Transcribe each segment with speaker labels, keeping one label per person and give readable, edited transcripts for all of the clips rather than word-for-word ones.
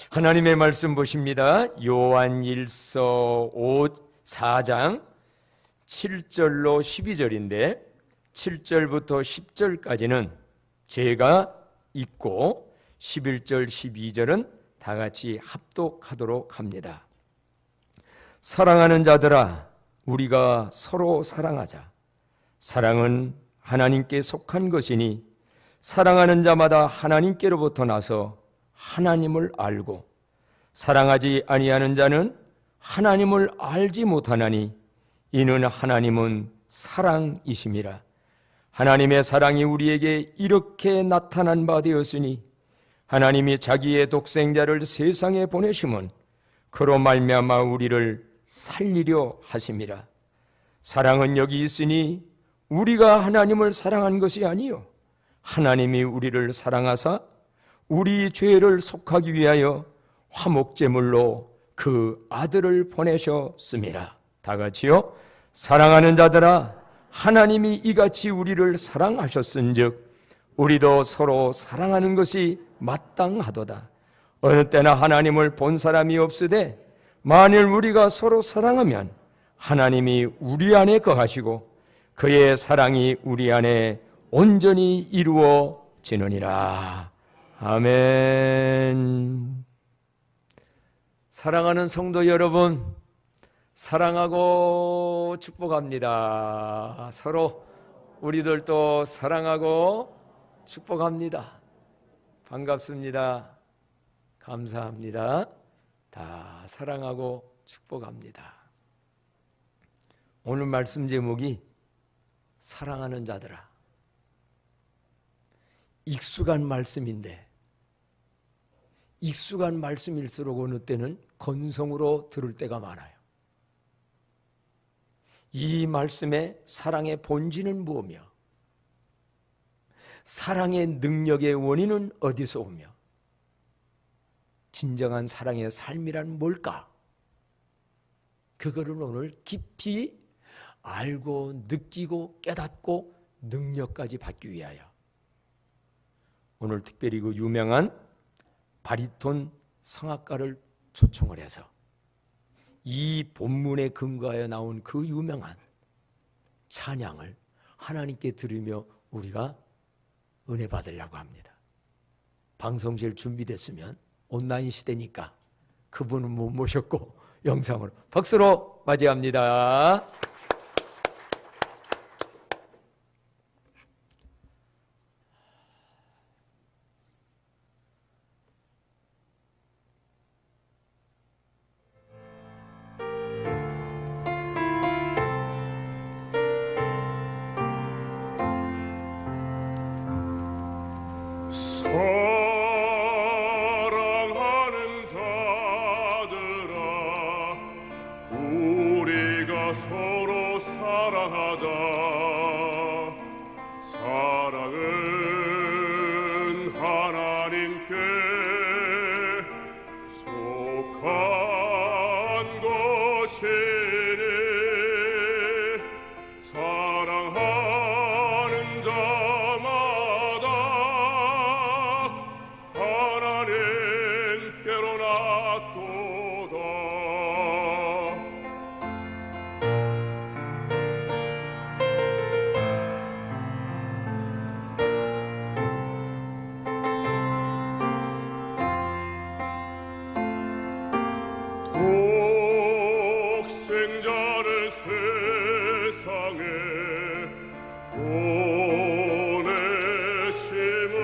Speaker 1: 하나님의 말씀 보십니다. 요한일서 4장 7절로 12절인데 7절부터 10절까지는 제가 읽고 11절 12절은 다 같이 합독하도록 합니다. 사랑하는 자들아, 우리가 서로 사랑하자. 사랑은 하나님께 속한 것이니 사랑하는 자마다 하나님께로부터 나서 하나님을 알고 사랑하지 아니하는 자는 하나님을 알지 못하나니 이는 하나님은 사랑이심이라. 하나님의 사랑이 우리에게 이렇게 나타난 바 되었으니 하나님이 자기의 독생자를 세상에 보내심은 그로 말미암아 우리를 살리려 하심이라. 사랑은 여기 있으니 우리가 하나님을 사랑한 것이 아니요 하나님이 우리를 사랑하사 우리 죄를 속하기 위하여 화목제물로 그 아들을 보내셨음이라. 다 같이요. 사랑하는 자들아, 하나님이 이같이 우리를 사랑하셨은즉 우리도 서로 사랑하는 것이 마땅하도다. 어느 때나 하나님을 본 사람이 없으되 만일 우리가 서로 사랑하면 하나님이 우리 안에 거하시고 그의 사랑이 우리 안에 온전히 이루어지느니라. 아멘. 사랑하는 성도 여러분, 사랑하고 축복합니다. 서로 우리들도 사랑하고 축복합니다. 반갑습니다. 감사합니다. 다 사랑하고 축복합니다. 오늘 말씀 제목이 사랑하는 자들아. 익숙한 말씀인데 익숙한 말씀일수록 어느 때는 건성으로 들을 때가 많아요. 이 말씀의 사랑의 본질은 무엇이며 사랑의 능력의 원인은 어디서 오며 진정한 사랑의 삶이란 뭘까? 그거를 오늘 깊이 알고 느끼고 깨닫고 능력까지 받기 위하여 오늘 특별히 그 유명한 바리톤 성악가를 초청을 해서 이 본문에 근거하여 나온 그 유명한 찬양을 하나님께 들으며 우리가 은혜 받으려고 합니다. 방송실 준비됐으면 온라인 시대니까 그분은 못 모셨고 영상으로 박수로 맞이합니다.
Speaker 2: 사랑하는 자들아, 우리가 서로 사랑하자. 사랑은 하나님께 속한 것이니 사랑하는 자마다 하나님께로 낫도다. 독생자를 세상에 보내심은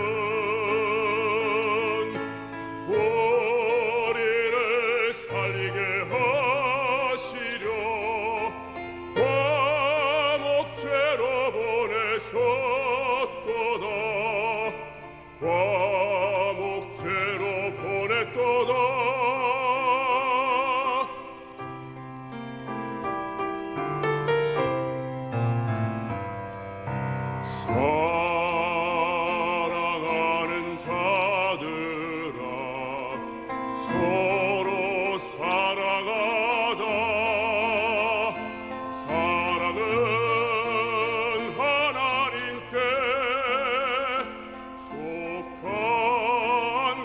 Speaker 2: 우리를 살리게 하시려 화목제로 보내셨도다. 화목제로 보냈도다. 사랑하는 자들아, 서로 사랑하자. 사랑은 하나님께 속한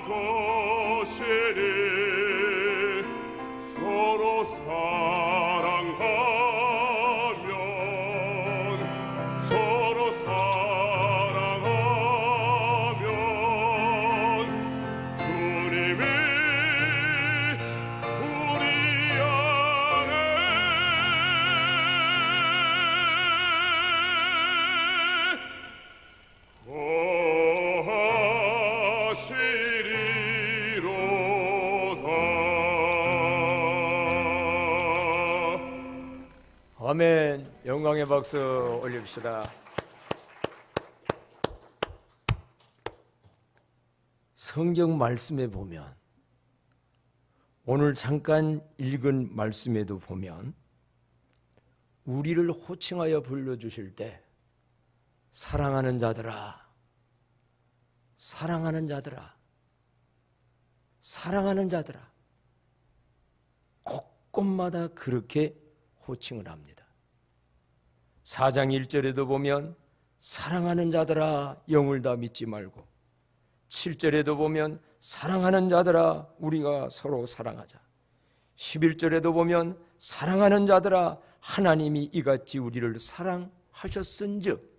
Speaker 2: 것이니
Speaker 1: 아멘. 영광의 박수 올립시다. 성경 말씀에 보면, 오늘 잠깐 읽은 말씀에도 보면 우리를 호칭하여 불러주실 때 사랑하는 자들아, 사랑하는 자들아, 사랑하는 자들아, 곳곳마다 그렇게 호칭을 합니다. 4장 1절에도 보면 사랑하는 자들아 영을 다 믿지 말고, 7절에도 보면 사랑하는 자들아 우리가 서로 사랑하자, 11절에도 보면 사랑하는 자들아 하나님이 이같이 우리를 사랑하셨은즉,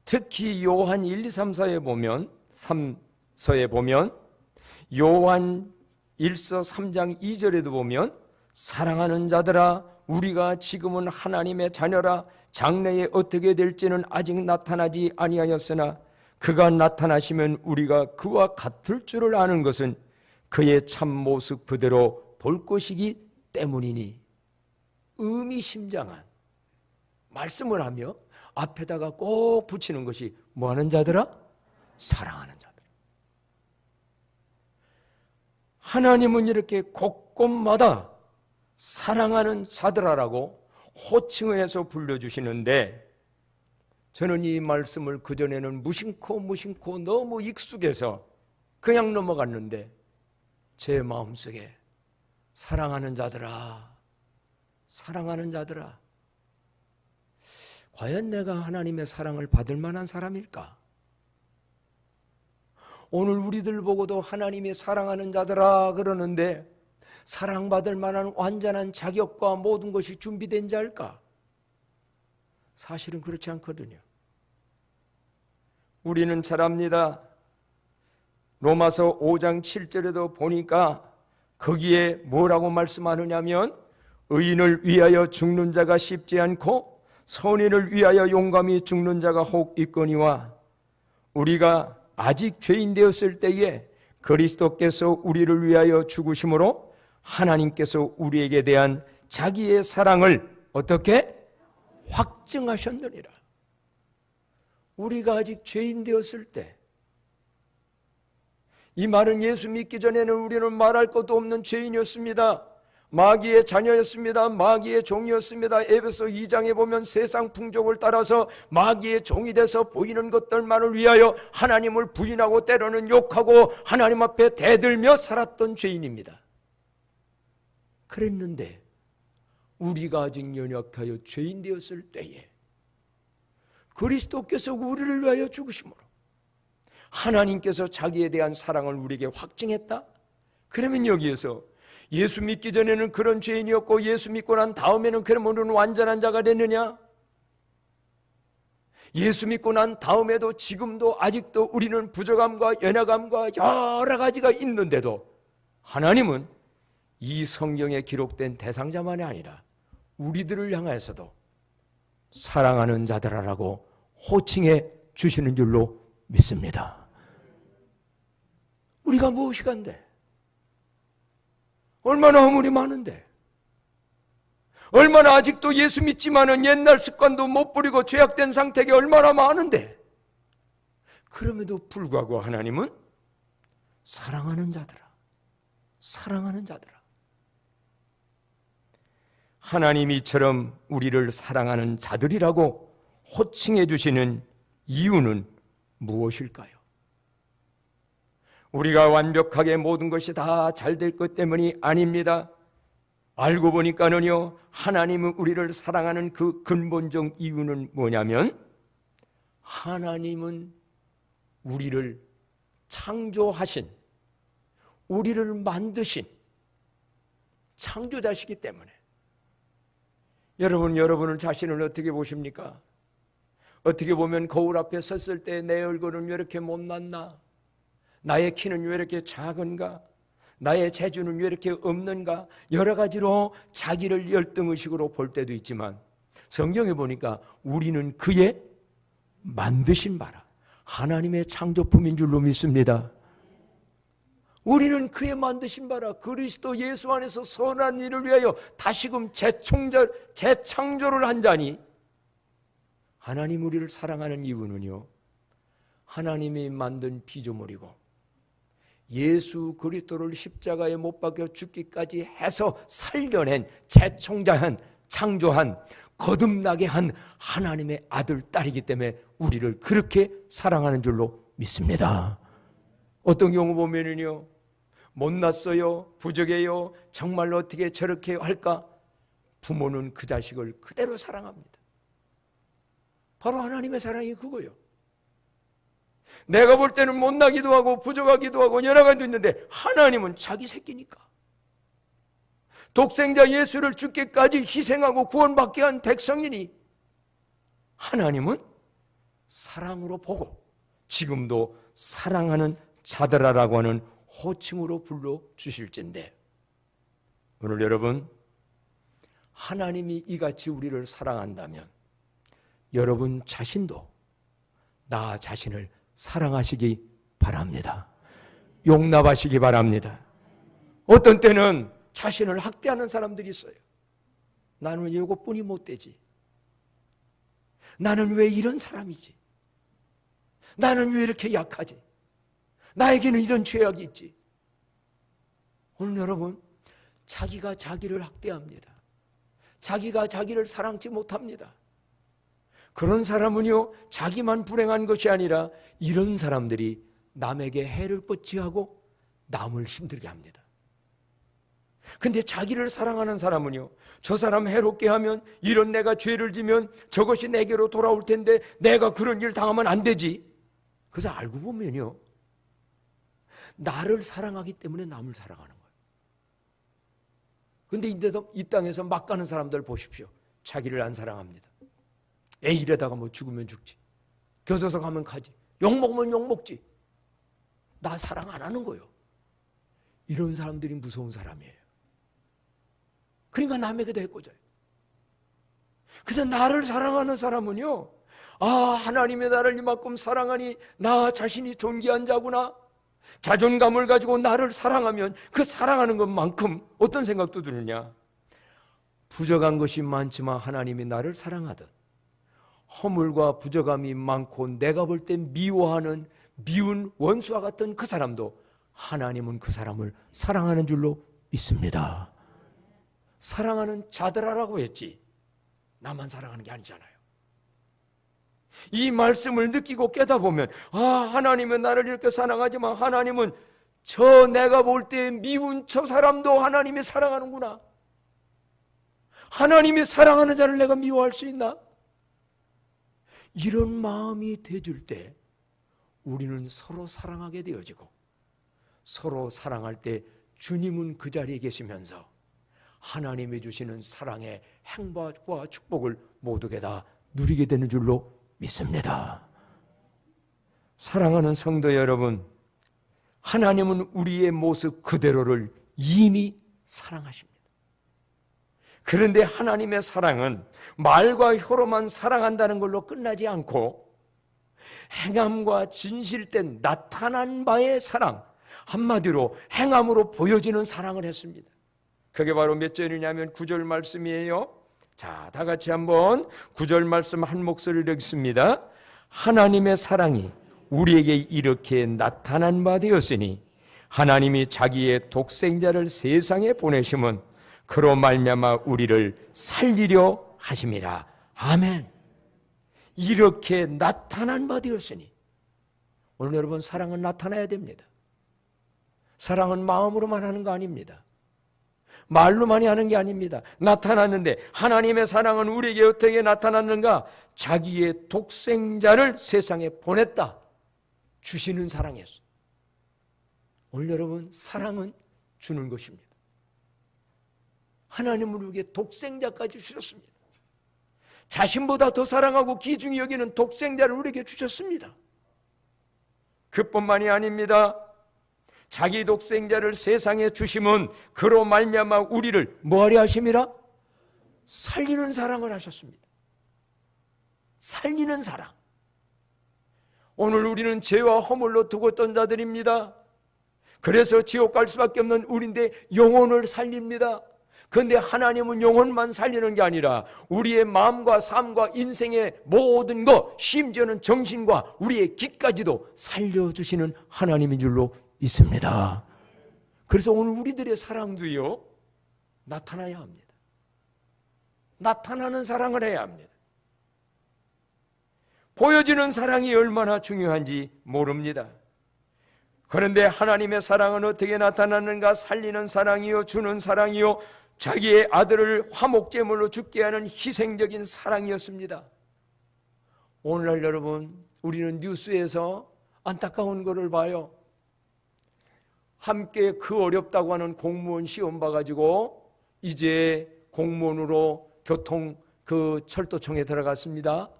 Speaker 1: 특히 요한 1, 2, 3, 4에 보면, 3서에 보면, 요한 1서 3장 2절에도 보면 사랑하는 자들아 우리가 지금은 하나님의 자녀라, 장래에 어떻게 될지는 아직 나타나지 아니하였으나 그가 나타나시면 우리가 그와 같을 줄을 아는 것은 그의 참 모습 그대로 볼 것이기 때문이니. 의미심장한 말씀을 하며 앞에다가 꼭 붙이는 것이 뭐하는 자들아? 사랑하는 자들. 하나님은 이렇게 곳곳마다 사랑하는 자들아라고 호칭을 해서 불러주시는데, 저는 이 말씀을 그전에는 무심코 너무 익숙해서 그냥 넘어갔는데, 제 마음속에 사랑하는 자들아, 사랑하는 자들아, 과연 내가 하나님의 사랑을 받을 만한 사람일까? 오늘 우리들 보고도 하나님이 사랑하는 자들아 그러는데 사랑받을 만한 완전한 자격과 모든 것이 준비된 자일까? 사실은 그렇지 않거든요. 우리는 잘 압니다. 로마서 5장 7절에도 보니까 거기에 뭐라고 말씀하느냐면, 의인을 위하여 죽는 자가 쉽지 않고 선인을 위하여 용감히 죽는 자가 혹 있거니와, 우리가 아직 죄인 되었을 때에 그리스도께서 우리를 위하여 죽으심으로 하나님께서 우리에게 대한 자기의 사랑을 어떻게? 확증하셨느니라. 우리가 아직 죄인 되었을 때, 이 말은 예수 믿기 전에는 우리는 말할 것도 없는 죄인이었습니다. 마귀의 자녀였습니다. 마귀의 종이었습니다. 에베소 2장에 보면 세상 풍족을 따라서 마귀의 종이 돼서 보이는 것들만을 위하여 하나님을 부인하고 때로는 욕하고 하나님 앞에 대들며 살았던 죄인입니다. 그랬는데 우리가 아직 연약하여 죄인 되었을 때에 그리스도께서 우리를 위하여 죽으심으로 하나님께서 자기에 대한 사랑을 우리에게 확증했다? 그러면 여기에서 예수 믿기 전에는 그런 죄인이었고 예수 믿고 난 다음에는 그러면 우리는 완전한 자가 됐느냐? 예수 믿고 난 다음에도 지금도 아직도 우리는 부족함과 연약함과 여러 가지가 있는데도 하나님은 이 성경에 기록된 대상자만이 아니라 우리들을 향해서도 사랑하는 자들아라고 호칭해 주시는 줄로 믿습니다. 우리가 무엇이 간데? 얼마나 허물이 많은데, 얼마나 아직도 예수 믿지만은 옛날 습관도 못 버리고 죄악된 상태가 얼마나 많은데, 그럼에도 불구하고 하나님은 사랑하는 자들아, 사랑하는 자들아. 하나님이 이처럼 우리를 사랑하는 자들이라고 호칭해 주시는 이유는 무엇일까요? 우리가 완벽하게 모든 것이 다 잘 될 것 때문이 아닙니다. 알고 보니까는요, 하나님은 우리를 사랑하는 그 근본적 이유는 뭐냐면, 하나님은 우리를 창조하신, 우리를 만드신 창조자시기 때문에. 여러분을 자신을 어떻게 보십니까? 어떻게 보면 거울 앞에 섰을 때 내 얼굴은 왜 이렇게 못났나? 나의 키는 왜 이렇게 작은가? 나의 재주는 왜 이렇게 없는가? 여러 가지로 자기를 열등의식으로 볼 때도 있지만 성경에 보니까 우리는 그의 만드신 바라 하나님의 창조품인 줄로 믿습니다. 우리는 그의 만드신 바라 그리스도 예수 안에서 선한 일을 위하여 다시금 재창조를 한 자니, 하나님 우리를 사랑하는 이유는요, 하나님이 만든 피조물이고 예수 그리스도를 십자가에 못 박혀 죽기까지 해서 살려낸, 재창조한, 창조한, 거듭나게 한 하나님의 아들, 딸이기 때문에 우리를 그렇게 사랑하는 줄로 믿습니다. 어떤 경우 보면은요, 못났어요, 부족해요, 정말로 어떻게 저렇게 할까? 부모는 그 자식을 그대로 사랑합니다. 바로 하나님의 사랑이 그거예요. 내가 볼 때는 못나기도 하고 부족하기도 하고 여러 가지도 있는데 하나님은 자기 새끼니까, 독생자 예수를 죽기까지 희생하고 구원받게 한 백성이니 하나님은 사랑으로 보고 지금도 사랑하는 자들아라고 하는 호칭으로 불러주실진데, 오늘 여러분, 하나님이 이같이 우리를 사랑한다면 여러분 자신도 나 자신을 사랑하시기 바랍니다. 용납하시기 바랍니다. 어떤 때는 자신을 학대하는 사람들이 있어요. 나는 왜 이것뿐이 못 되지? 나는 왜 이런 사람이지? 나는 왜 이렇게 약하지? 나에게는 이런 죄악이 있지? 오늘 여러분, 자기가 자기를 학대합니다. 자기가 자기를 사랑치 못합니다. 그런 사람은요, 자기만 불행한 것이 아니라 이런 사람들이 남에게 해를 끼치고 남을 힘들게 합니다. 근데 자기를 사랑하는 사람은요, 저 사람 해롭게 하면, 이런 내가 죄를 지면 저것이 내게로 돌아올 텐데 내가 그런 일 당하면 안 되지. 그래서 알고 보면요, 나를 사랑하기 때문에 남을 사랑하는 거예요. 근데 이 땅에서 막 가는 사람들 보십시오. 자기를 안 사랑합니다. 에이, 이러다가 뭐 죽으면 죽지, 교도소 가면 가지, 욕먹으면 욕먹지, 나 사랑 안 하는 거예요. 이런 사람들이 무서운 사람이에요. 그러니까 남에게도 해코져요. 그래서 나를 사랑하는 사람은요, 아, 하나님의 나를 이만큼 사랑하니 나 자신이 존귀한 자구나, 자존감을 가지고 나를 사랑하면 그 사랑하는 것만큼 어떤 생각도 드느냐, 부족한 것이 많지만 하나님이 나를 사랑하듯 허물과 부족함이 많고 내가 볼 때 미워하는 미운 원수와 같은 그 사람도 하나님은 그 사람을 사랑하는 줄로 믿습니다. 사랑하는 자들아라고 했지, 나만 사랑하는 게 아니잖아요. 이 말씀을 느끼고 깨닫보면, 아, 하나님은 나를 이렇게 사랑하지만 하나님은 저 내가 볼 때 미운 저 사람도 하나님이 사랑하는구나. 하나님이 사랑하는 자를 내가 미워할 수 있나? 이런 마음이 되줄 때 우리는 서로 사랑하게 되어지고, 서로 사랑할 때 주님은 그 자리에 계시면서 하나님이 주시는 사랑의 행복과 축복을 모두게 다 누리게 되는 줄로 믿습니다. 사랑하는 성도 여러분, 하나님은 우리의 모습 그대로를 이미 사랑하십니다. 그런데 하나님의 사랑은 말과 혀로만 사랑한다는 걸로 끝나지 않고 행함과 진실된 나타난 바의 사랑, 한마디로 행함으로 보여지는 사랑을 했습니다. 그게 바로 몇 절이냐면 9절 말씀이에요. 자, 다 같이 한번 9절 말씀 한 목소리로 읽습니다. 하나님의 사랑이 우리에게 이렇게 나타난 바 되었으니 하나님이 자기의 독생자를 세상에 보내심은 그로 말미암아 우리를 살리려 하심이라. 아멘. 이렇게 나타난 바 되었으니, 오늘 여러분, 사랑은 나타나야 됩니다. 사랑은 마음으로만 하는 거 아닙니다. 말로만이 하는 게 아닙니다. 나타났는데 하나님의 사랑은 우리에게 어떻게 나타났는가? 자기의 독생자를 세상에 보냈다. 주시는 사랑이었어요. 오늘 여러분, 사랑은 주는 것입니다. 하나님은 우리에게 독생자까지 주셨습니다. 자신보다 더 사랑하고 귀중히 여기는 독생자를 우리에게 주셨습니다. 그뿐만이 아닙니다. 자기 독생자를 세상에 주심은 그로 말미암아 우리를 뭐하려 하심이라? 살리는 사랑을 하셨습니다. 살리는 사랑. 오늘 우리는 죄와 허물로 두었던 자들입니다. 그래서 지옥 갈 수밖에 없는 우리인데 영혼을 살립니다. 그런데 하나님은 영혼만 살리는 게 아니라 우리의 마음과 삶과 인생의 모든 것, 심지어는 정신과 우리의 기까지도 살려주시는 하나님인 줄로 믿습니다. 그래서 오늘 우리들의 사랑도요, 나타나야 합니다. 나타나는 사랑을 해야 합니다. 보여지는 사랑이 얼마나 중요한지 모릅니다. 그런데 하나님의 사랑은 어떻게 나타나는가? 살리는 사랑이요, 주는 사랑이요, 자기의 아들을 화목제물로 죽게 하는 희생적인 사랑이었습니다. 오늘날 여러분, 우리는 뉴스에서 안타까운 것을 봐요. 함께 그 어렵다고 하는 공무원 시험 봐가지고 이제 공무원으로 교통 그 철도청에 들어갔습니다.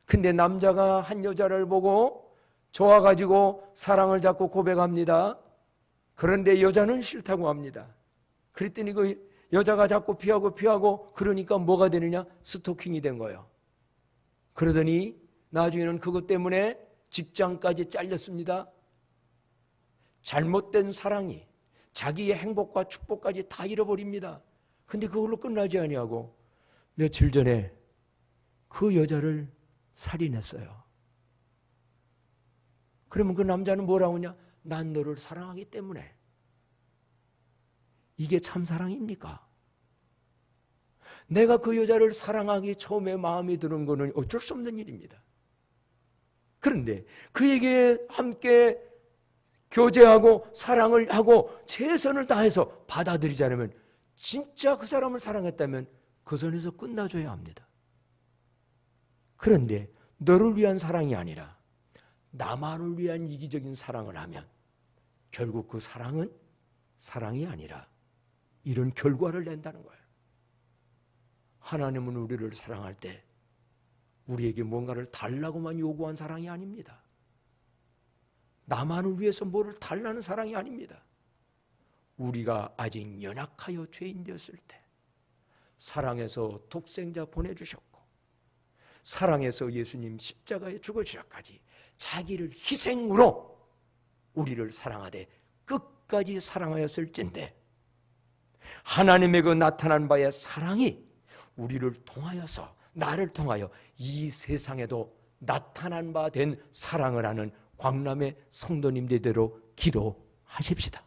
Speaker 1: 근데 남자가 한 여자를 보고 좋아가지고 사랑을 잡고 고백합니다. 그런데 여자는 싫다고 합니다. 그랬더니 그 여자가 자꾸 피하고 그러니까 뭐가 되느냐? 스토킹이 된 거예요. 그러더니 나중에는 그것 때문에 직장까지 잘렸습니다. 잘못된 사랑이 자기의 행복과 축복까지 다 잃어버립니다. 근데 그걸로 끝나지 아니하고 며칠 전에 그 여자를 살인했어요. 그러면 그 남자는 뭐라고 하냐? 난 너를 사랑하기 때문에. 이게 참 사랑입니까? 내가 그 여자를 사랑하기 처음에 마음이 드는 것은 어쩔 수 없는 일입니다. 그런데 그에게 함께 교제하고 사랑을 하고 최선을 다해서 받아들이지 않으면, 진짜 그 사람을 사랑했다면 그 선에서 끝나줘야 합니다. 그런데 너를 위한 사랑이 아니라 나만을 위한 이기적인 사랑을 하면 결국 그 사랑은 사랑이 아니라 이런 결과를 낸다는 거예요. 하나님은 우리를 사랑할 때 우리에게 뭔가를 달라고만 요구한 사랑이 아닙니다. 나만을 위해서 뭐를 달라는 사랑이 아닙니다. 우리가 아직 연약하여 죄인 되었을 때 사랑해서 독생자 보내주셨고, 사랑해서 예수님 십자가에 죽으시기까지 자기를 희생으로 우리를 사랑하되 끝까지 사랑하였을진데, 하나님의 그 나타난 바의 사랑이 우리를 통하여서, 나를 통하여 이 세상에도 나타난 바 된 사랑을 하는 광남의 성도님들대로 기도하십시다.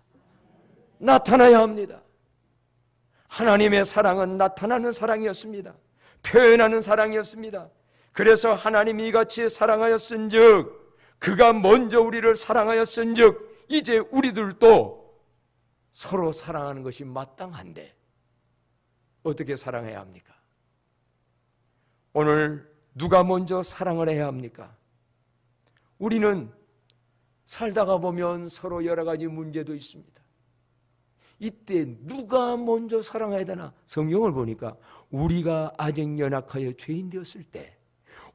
Speaker 1: 나타나야 합니다. 하나님의 사랑은 나타나는 사랑이었습니다. 표현하는 사랑이었습니다. 그래서 하나님이 이같이 사랑하였은즉, 그가 먼저 우리를 사랑하였은즉 이제 우리들도 서로 사랑하는 것이 마땅한데 어떻게 사랑해야 합니까? 오늘 누가 먼저 사랑을 해야 합니까? 우리는 살다가 보면 서로 여러 가지 문제도 있습니다. 이때 누가 먼저 사랑해야 되나? 성경을 보니까 우리가 아직 연약하여 죄인 되었을 때,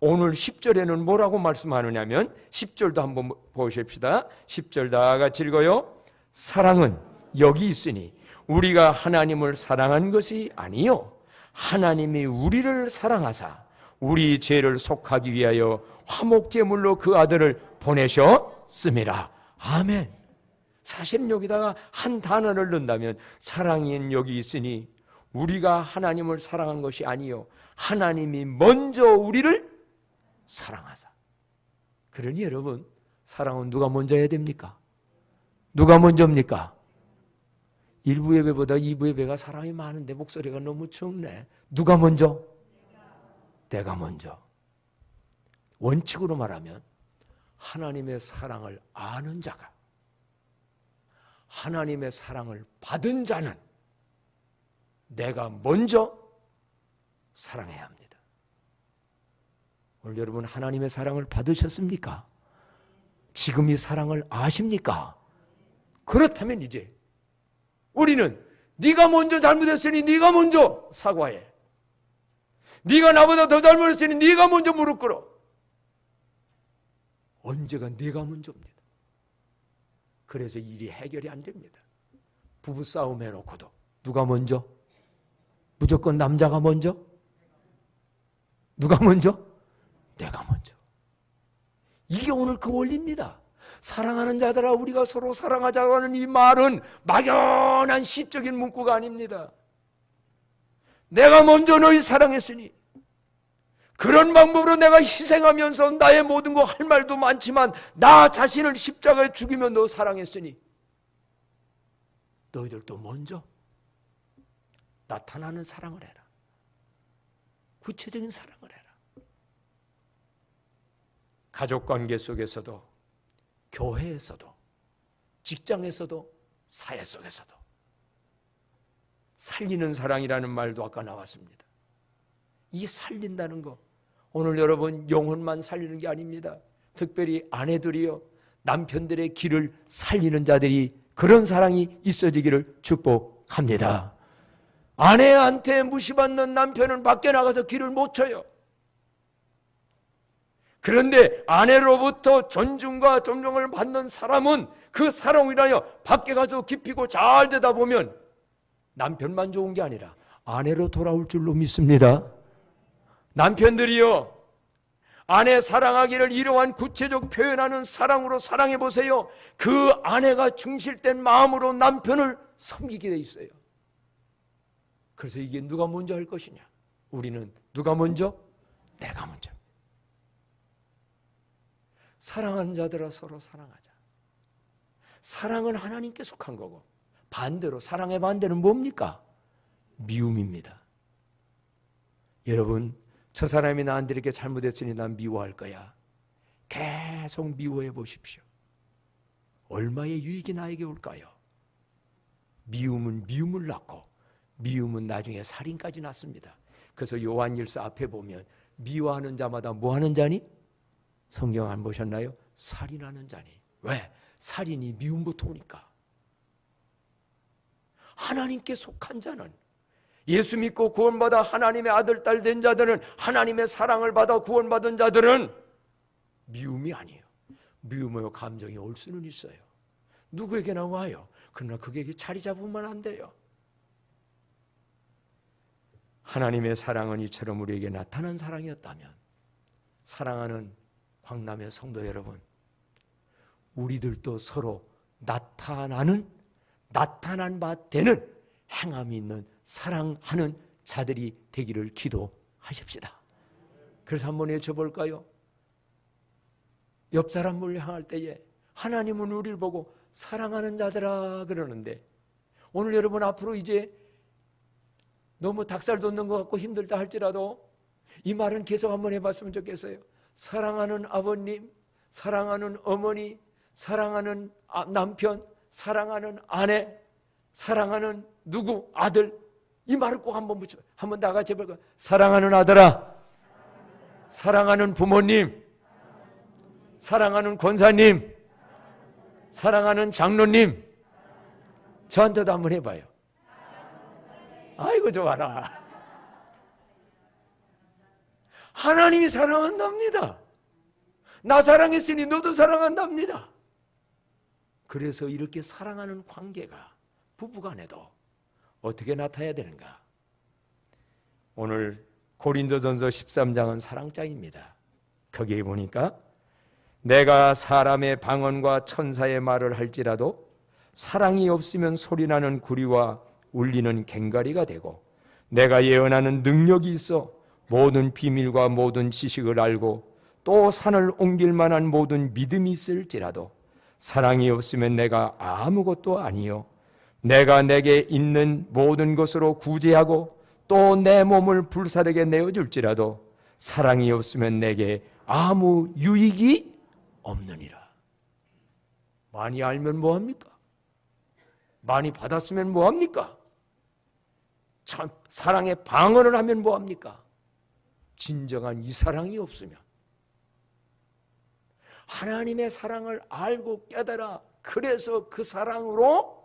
Speaker 1: 오늘 10절에는 뭐라고 말씀하느냐면 10절도 한번 보십시다. 10절 다 같이 읽어요. 사랑은 여기 있으니 우리가 하나님을 사랑한 것이 아니요 하나님이 우리를 사랑하사 우리 죄를 속하기 위하여 화목제물로 그 아들을 보내셨음이라. 아멘. 사실은 여기다가 한 단어를 넣는다면, 사랑은 여기 있으니 우리가 하나님을 사랑한 것이 아니요 하나님이 먼저 우리를 사랑하사. 그러니 여러분, 사랑은 누가 먼저 해야 됩니까? 누가 먼저입니까? 1부 예배보다 2부 예배가 사람이 많은데 목소리가 너무 적네. 누가 먼저? 내가 먼저. 원칙으로 말하면 하나님의 사랑을 아는 자가, 하나님의 사랑을 받은 자는 내가 먼저 사랑해야 합니다. 오늘 여러분, 하나님의 사랑을 받으셨습니까? 지금 이 사랑을 아십니까? 그렇다면 이제 우리는 네가 먼저 잘못했으니 네가 먼저 사과해. 네가 나보다 더 잘못했으니 네가 먼저 무릎 꿇어. 언제가 네가 먼저입니다. 그래서 일이 해결이 안 됩니다. 부부싸움 해놓고도 누가 먼저? 무조건 남자가 먼저? 누가 먼저? 내가 먼저. 이게 오늘 그 원리입니다. 사랑하는 자들아 우리가 서로 사랑하자고 하는 이 말은 막연한 시적인 문구가 아닙니다. 내가 먼저 너희 사랑했으니 그런 방법으로 내가 희생하면서 나의 모든 거 할 말도 많지만 나 자신을 십자가에 죽이며 너 사랑했으니 너희들도 먼저 나타나는 사랑을 해라. 구체적인 사랑을 해라. 가족관계 속에서도 교회에서도 직장에서도 사회 속에서도 살리는 사랑이라는 말도 아까 나왔습니다. 이 살린다는 거 오늘 여러분 영혼만 살리는 게 아닙니다. 특별히 아내들이요 남편들의 길을 살리는 자들이 그런 사랑이 있어지기를 축복합니다. 아내한테 무시받는 남편은 밖에 나가서 길을 못 쳐요. 그런데 아내로부터 존중과 존경을 받는 사람은 그 사랑을 인하여 밖에 가서 깊이고 잘 되다 보면 남편만 좋은 게 아니라 아내로 돌아올 줄로 믿습니다. 남편들이요 아내 사랑하기를 이러한 구체적 표현하는 사랑으로 사랑해 보세요. 그 아내가 충실된 마음으로 남편을 섬기게 돼 있어요. 그래서 이게 누가 먼저 할 것이냐? 우리는 누가 먼저? 내가 먼저. 사랑하는 자들아 서로 사랑하자. 사랑은 하나님께 속한 거고 반대로 사랑의 반대는 뭡니까? 미움입니다. 여러분 저 사람이 나한테 이렇게 잘못했으니 난 미워할 거야. 계속 미워해 보십시오. 얼마의 유익이 나에게 올까요? 미움은 미움을 낳고 미움은 나중에 살인까지 낳습니다. 그래서 요한일서 앞에 보면 미워하는 자마다 뭐 하는 자니? 성경 안 보셨나요? 살인하는 자니. 왜? 살인이 미움부터 오니까. 하나님께 속한 자는 예수 믿고 구원받아 하나님의 아들, 딸 된 자들은 하나님의 사랑을 받아 구원받은 자들은 미움이 아니에요. 미움의 감정이 올 수는 있어요. 누구에게나 와요. 그러나 그게 자리 잡으면 안 돼요. 하나님의 사랑은 이처럼 우리에게 나타난 사랑이었다면 사랑하는 광남의 성도 여러분, 우리들도 서로 나타난 바 되는 행함이 있는 사랑하는 자들이 되기를 기도하십시다. 그래서 한번 외쳐볼까요? 옆 사람을 향할 때에 하나님은 우리를 보고 사랑하는 자들아 그러는데 오늘 여러분 앞으로 이제 너무 닭살 돋는 것 같고 힘들다 할지라도 이 말은 계속 한번 해봤으면 좋겠어요. 사랑하는 아버님, 사랑하는 어머니, 사랑하는 남편, 사랑하는 아내, 사랑하는 누구 아들 이 말을 꼭 한번 붙여 한번 다 같이 해볼까요? 사랑하는 아들아, 사랑하는 부모님, 사랑하는 권사님, 사랑하는 장로님, 저한테도 한번 해봐요. 아이고 좋아라. 하나님이 사랑한답니다. 나 사랑했으니 너도 사랑한답니다. 그래서 이렇게 사랑하는 관계가 부부간에도 어떻게 나타나야 되는가? 오늘 고린도전서 13장은 사랑장입니다. 거기에 보니까 내가 사람의 방언과 천사의 말을 할지라도 사랑이 없으면 소리나는 구리와 울리는 괭가리가 되고 내가 예언하는 능력이 있어 모든 비밀과 모든 지식을 알고 또 산을 옮길 만한 모든 믿음이 있을지라도 사랑이 없으면 내가 아무것도 아니요 내가 내게 있는 모든 것으로 구제하고 또 내 몸을 불사르게 내어줄지라도 사랑이 없으면 내게 아무 유익이 없느니라. 많이 알면 뭐합니까? 많이 받았으면 뭐합니까? 참 사랑의 방언을 하면 뭐합니까? 진정한 이 사랑이 없으면 하나님의 사랑을 알고 깨달아 그래서 그 사랑으로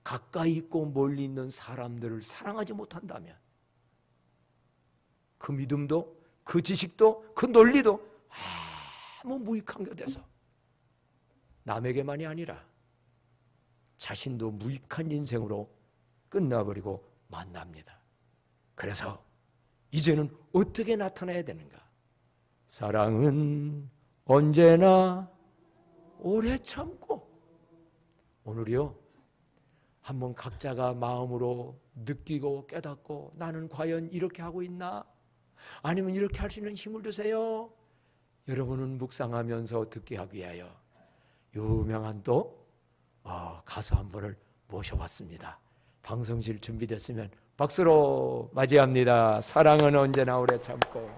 Speaker 1: 가까이 있고 멀리 있는 사람들을 사랑하지 못한다면 그 믿음도 그 지식도 그 논리도 아무 무익한 게 돼서 남에게만이 아니라 자신도 무익한 인생으로 끝나버리고 만납니다. 그래서 이제는 어떻게 나타나야 되는가? 사랑은 언제나 오래 참고. 오늘이요, 한번 각자가 마음으로 느끼고 깨닫고, 나는 과연 이렇게 하고 있나? 아니면 이렇게 할 수 있는 힘을 주세요. 여러분은 묵상하면서 듣게 하기 위하여 유명한 또 가수 한 분을 모셔봤습니다. 방송실 준비됐으면 박수로 맞이합니다. 사랑은 언제나 오래 참고.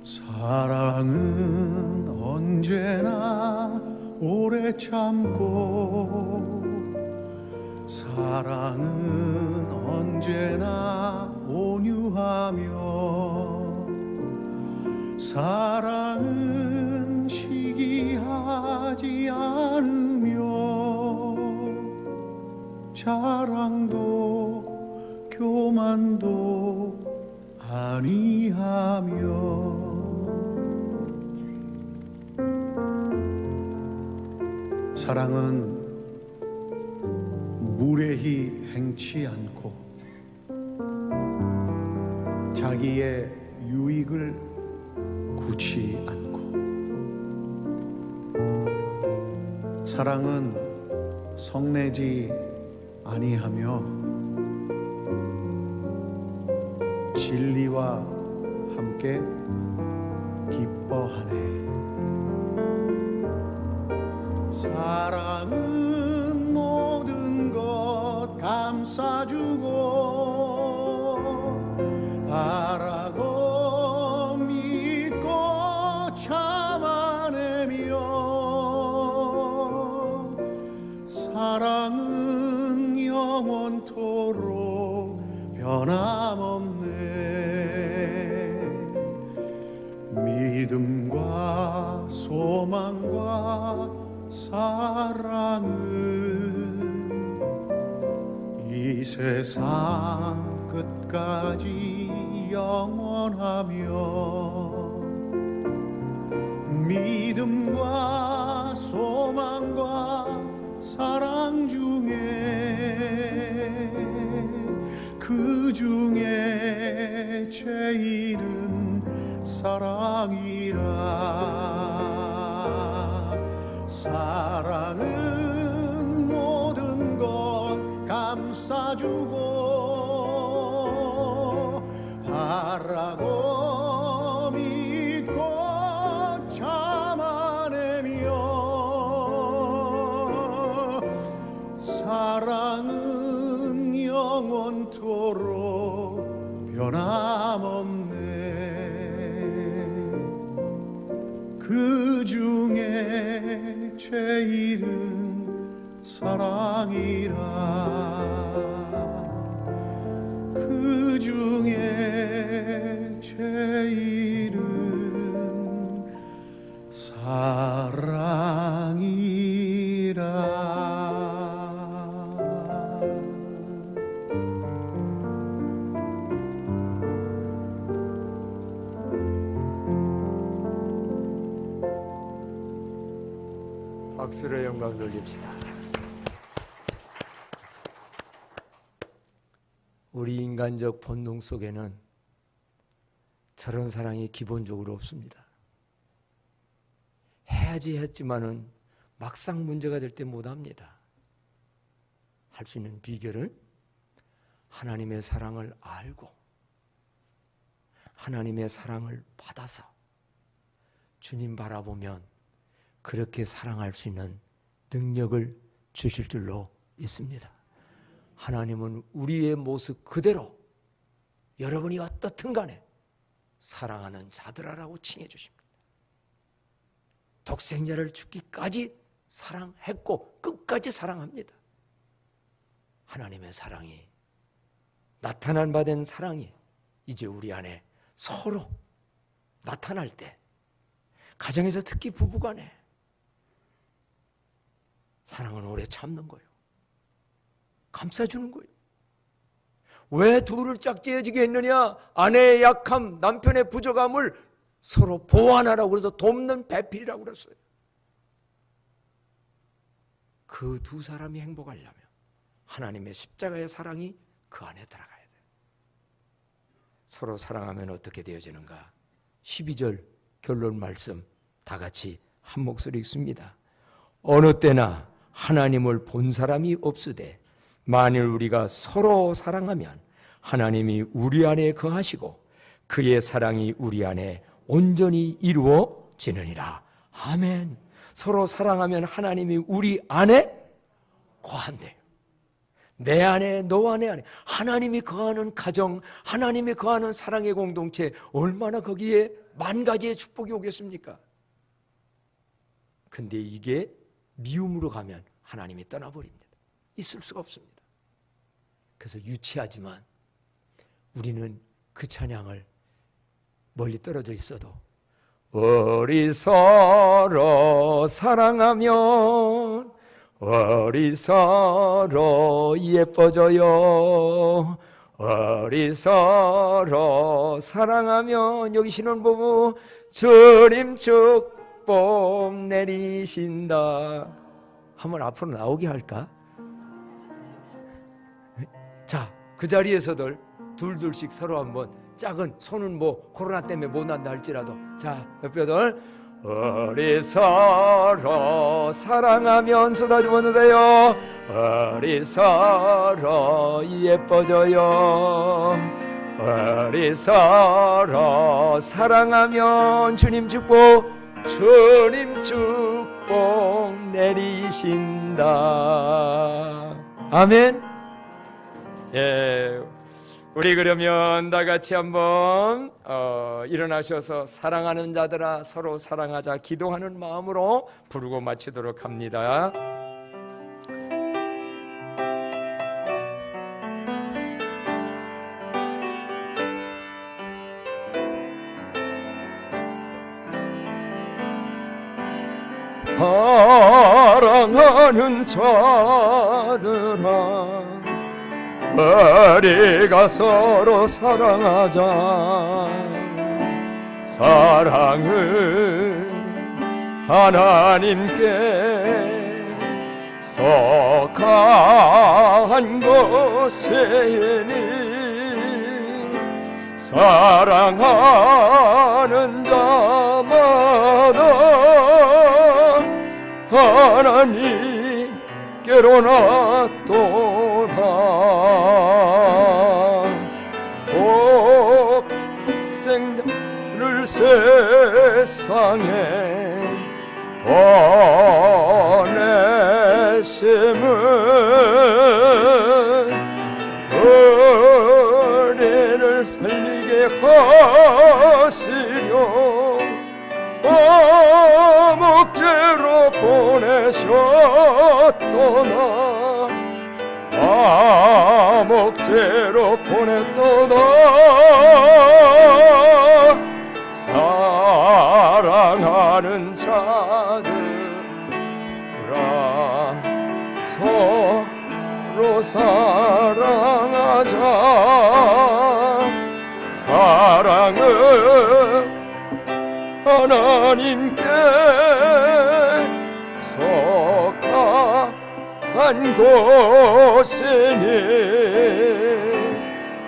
Speaker 3: 사랑은 언제나 오래 참고, 사랑은 언제나 온유하며, 사랑은 시기하지 않으며, 자랑도 교만도 아니하며, 사랑은 무례히 행치 않고, 자기의 유익을 구치 않고, 사랑은 성내지 아니하며, 진리와 함께 기뻐하네. 사랑은 모든 것 감싸주고, 바라고 믿고 참아내며, 사랑은 영원토록 변함없네. 믿음과 소망과 사랑은 이 세상 끝까지 영원하며, 믿음과 소망과 사랑 중에 그 중에 제일은 사랑이라. 사랑은 모든 것 감싸주고, 바라고 믿고 참아내며, 사랑은 영원토록 변함없네. 그 중에 제일은 사랑이라. 그 중에 제일은 사랑이라.
Speaker 1: 박수로 영광 돌립시다. 우리 인간적 본능 속에는 저런 사랑이 기본적으로 없습니다. 해야지 했지만은 막상 문제가 될 때 못합니다. 할 수 있는 비결은 하나님의 사랑을 알고, 하나님의 사랑을 받아서 주님 바라보면 그렇게 사랑할 수 있는 능력을 주실 줄로 믿습니다. 하나님은 우리의 모습 그대로 여러분이 어떻든 간에 사랑하는 자들아라고 칭해 주십니다. 독생자를 죽기까지 사랑했고 끝까지 사랑합니다. 하나님의 사랑이, 나타난 바 된 사랑이 이제 우리 안에 서로 나타날 때, 가정에서 특히 부부간에 사랑은 오래 참는 거예요. 감싸주는 거예요. 왜 둘을 짝지어지게 했느냐? 아내의 약함, 남편의 부족함을 서로 보완하라고 그래서 돕는 배필이라고 그랬어요. 그 두 사람이 행복하려면 하나님의 십자가의 사랑이 그 안에 들어가야 돼요. 서로 사랑하면 어떻게 되어지는가? 12절 결론 말씀 다 같이 한 목소리 읽습니다. 어느 때나 하나님을 본 사람이 없으되 만일 우리가 서로 사랑하면 하나님이 우리 안에 거하시고 그의 사랑이 우리 안에 온전히 이루어지느니라. 아멘. 서로 사랑하면 하나님이 우리 안에 거한대요. 내 안에, 너 안에 하나님이 거하는 가정, 하나님이 거하는 사랑의 공동체, 얼마나 거기에 만 가지의 축복이 오겠습니까? 근데 이게 미움으로 가면 하나님이 떠나버립니다. 있을 수가 없습니다. 그래서 유치하지만 우리는 그 찬양을 멀리 떨어져 있어도 우리 서로 사랑하면 우리 서로 예뻐져요. 우리 서로 사랑하면 여기 신혼부부 주님 축복 내리신다. 한번 앞으로 나오게 할까? 자, 그 자리에서들 둘씩 서로 한번 작은 손은 뭐 코로나 때문에 못 난다 할지라도 자, 옆에들 우리 서로 사랑하면 쏟아주면 돼요. 우리 서로 예뻐져요. 우리 서로 사랑하면 주님 축복 내리신다. 아멘. 예, 우리 그러면 다 같이 한번 일어나셔서 사랑하는 자들아 서로 사랑하자 기도하는 마음으로 부르고 마치도록 합니다. 사랑하는 자들아 우리가 서로 사랑하자. 사랑은 하나님께 속한 것이니 사랑하는 자마다 하나님께로 놨도다. 독생자를 세상에 보내심은 우리를 살리게 하시려 목재로 보내셨도다. 목재로 보냈도다. 사랑하는 자들아 서로 사랑하자. 사랑은 하나님께 속한 것이니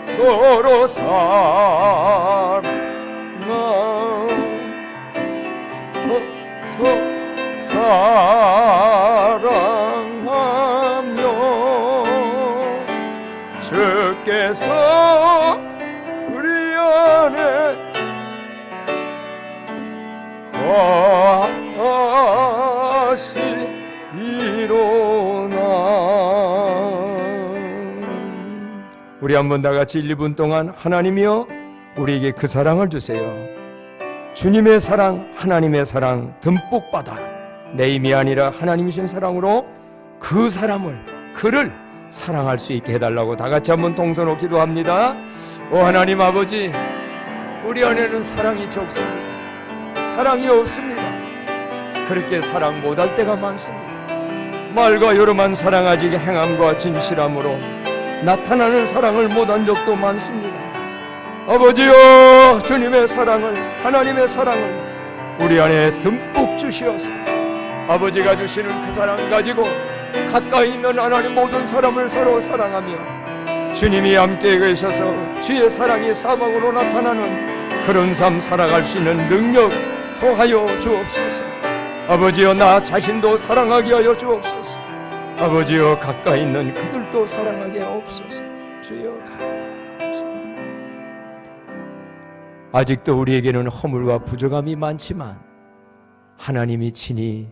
Speaker 1: 서로 사랑하며 주께서 우리 안에 거하시리로다. 우리 한번 다 같이 1, 2분 동안 하나님이여 우리에게 그 사랑을 주세요. 주님의 사랑, 하나님의 사랑 듬뿍 받아 내 힘이 아니라 하나님이 주신 사랑으로 그 사람을, 그를 사랑할 수 있게 해달라고 다 같이 한번 동서로 기도합니다. 오 하나님 아버지, 우리 안에는 사랑이 적습니다. 사랑이 없습니다. 그렇게 사랑 못할 때가 많습니다. 말과 여로만 사랑하지 행함과 진실함으로 나타나는 사랑을 못한 적도 많습니다. 아버지여, 주님의 사랑을, 하나님의 사랑을 우리 안에 듬뿍 주시어서 아버지가 주시는 그 사랑 가지고 가까이 있는 하나님 모든 사람을 서로 사랑하며 주님이 함께 계셔서 주의 사랑이 사방으로 나타나는 그런 삶 살아갈 수 있는 능력 더하여 주옵소서. 아버지여, 나 자신도 사랑하게 하여 주옵소서. 아버지여, 가까이 있는 그들도 사랑하게 하옵소서. 주여 감사합니다. 아직도 우리에게는 허물과 부족함이 많지만 하나님이 친히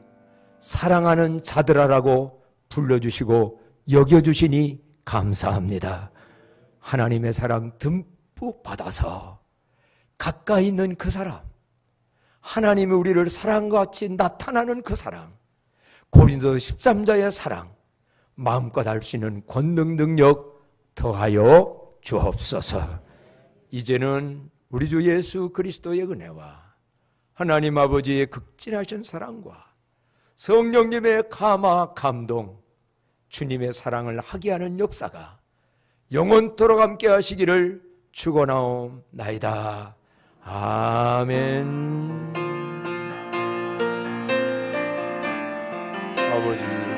Speaker 1: 사랑하는 자들아라고 불러주시고 여겨주시니 감사합니다. 하나님의 사랑 듬뿍 받아서 가까이 있는 그 사람, 하나님이 우리를 사랑과 같이 나타나는 그 사랑, 고린도 13자의 사랑 마음껏 알 수 있는 권능 능력 더하여 주옵소서. 이제는 우리 주 예수 그리스도의 은혜와 하나님 아버지의 극진하신 사랑과 성령님의 감화 감동, 주님의 사랑을 하게 하는 역사가 영원토록 함께 하시기를 축원하옵나이다. 아멘. 아버지